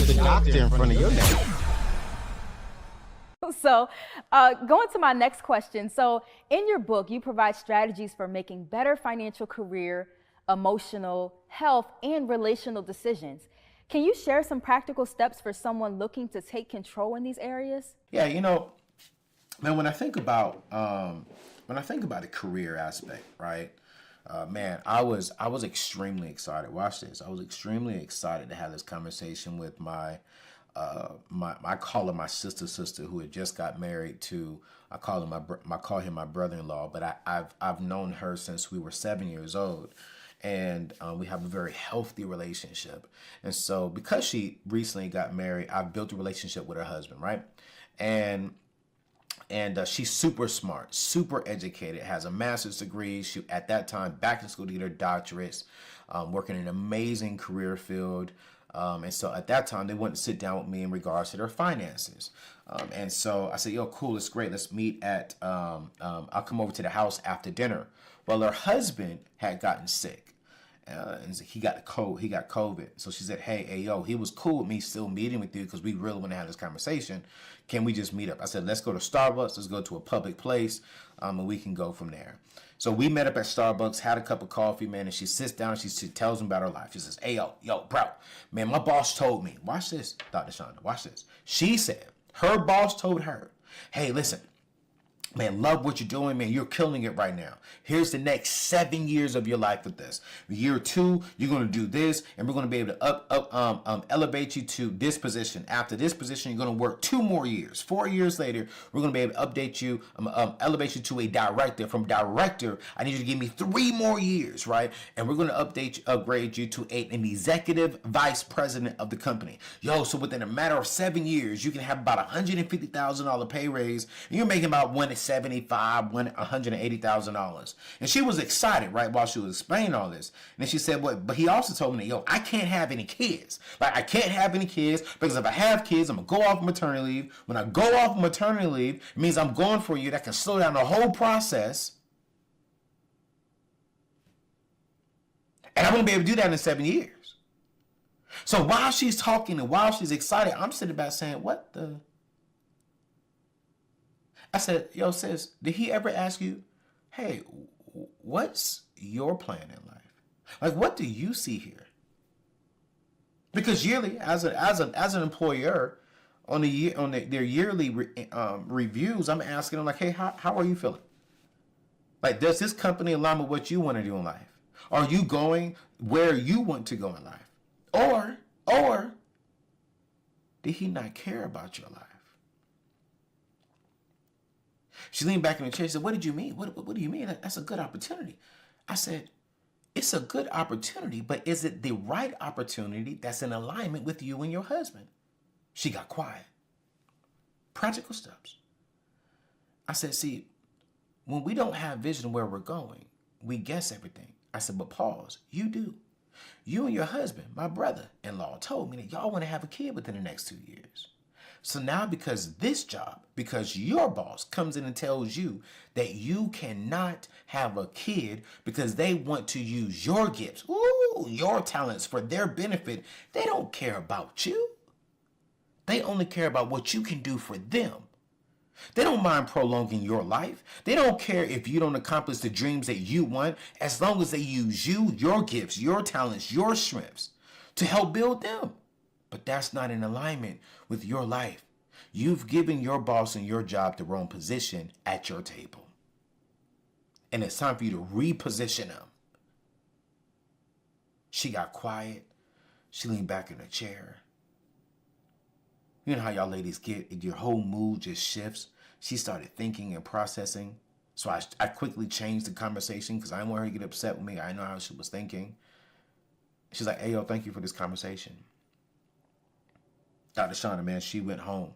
the doctor in front of your name. So, going to my next question. So, in your book, you provide strategies for making better financial, career, emotional, health, and relational decisions. Can you share some practical steps for someone looking to take control in these areas? Yeah, man, when I think about the career aspect, right? Man, I was extremely excited. Watch this. I was extremely excited to have this conversation with I call her my sister who had just got married to. I call him my brother-in-law, but I've known her since we were 7 years old, and we have a very healthy relationship. And so, because she recently got married, I've built a relationship with her husband, right? And she's super smart, super educated, has a master's degree. She, at that time, back in school to get her doctorates, working in an amazing career field. And so at that time, they wouldn't sit down with me in regards to their finances. And so I said, yo, cool, it's great. Let's meet at, I'll come over to the house after dinner. Well, her husband had gotten sick. And he got COVID. So she said, hey, yo, he was cool with me still meeting with you because we really want to have this conversation. Can we just meet up? I said, let's go to Starbucks. Let's go to a public place, and we can go from there. So we met up at Starbucks, had a cup of coffee, man, and she sits down and she tells him about her life. She says, hey, yo, bro, man, my boss told me. Watch this, Dr. Shonda, watch this. She said, her boss told her, hey, listen, man, love what you're doing, man. You're killing it right now. Here's the next 7 years of your life with this. Year 2, you're going to do this, and we're going to be able to elevate you to this position. After this position, you're going to work 2 more years. 4 years later, we're going to be able to update you, elevate you to a director. From director, I need you to give me 3 more years, right? And we're going to upgrade you to an executive vice president of the company. Yo, so within a matter of 7 years, you can have about $150,000 pay raise, and you're making about $180,000. And she was excited, right, while she was explaining all this. And then she said, but he also told me, yo, I can't have any kids. Like, I can't have any kids because if I have kids, I'm going to go off maternity leave. When I go off maternity leave, it means I'm going for you. That can slow down the whole process. And I won't be able to do that in 7 years. So while she's talking and while she's excited, I'm sitting back saying, what the? I said, yo, sis, did he ever ask you, hey, what's your plan in life? Like, what do you see here? Because yearly, as an employer, their yearly reviews, I'm asking them, like, hey, how are you feeling? Like, does this company align with what you want to do in life? Are you going where you want to go in life? Or did he not care about your life? She leaned back in the chair. She said, what did you mean? What do you mean? That's a good opportunity. I said, it's a good opportunity, but is it the right opportunity that's in alignment with you and your husband? She got quiet. Practical steps. I said, see, when we don't have vision where we're going, we guess everything. I said, but pause. You do. You and your husband, my brother-in-law, told me that y'all want to have a kid within the next 2 years. So now because your boss comes in and tells you that you cannot have a kid because they want to use your gifts, your talents for their benefit, they don't care about you. They only care about what you can do for them. They don't mind prolonging your life. They don't care if you don't accomplish the dreams that you want, as long as they use you, your gifts, your talents, your strengths to help build them. But that's not in alignment with your life. You've given your boss and your job the wrong position at your table. And it's time for you to reposition them. She got quiet. She leaned back in her chair. You know how y'all ladies get, your whole mood just shifts. She started thinking and processing. So I quickly changed the conversation because I didn't want her to get upset with me. I know how she was thinking. She's like, hey, yo, thank you for this conversation. Dr. Shonda, man, she went home.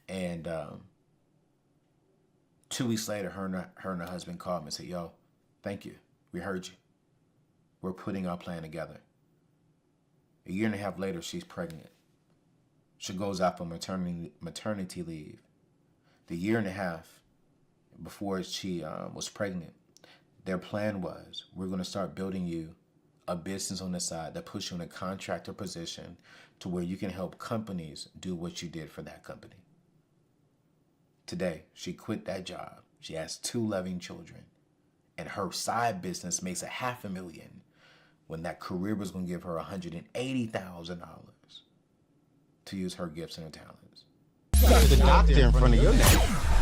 And 2 weeks later, her and her husband called me and said, yo, thank you. We heard you. We're putting our plan together. A year and a half later, she's pregnant. She goes out for maternity leave. The year and a half before she was pregnant, their plan was, we're going to start building you a business on the side that puts you in a contractor position to where you can help companies do what you did for that company. Today, she quit that job. She has 2 loving children, and her side business makes $500,000 when that career was going to give her $180,000 to use her gifts and her talents. You got the doctor in front of your name.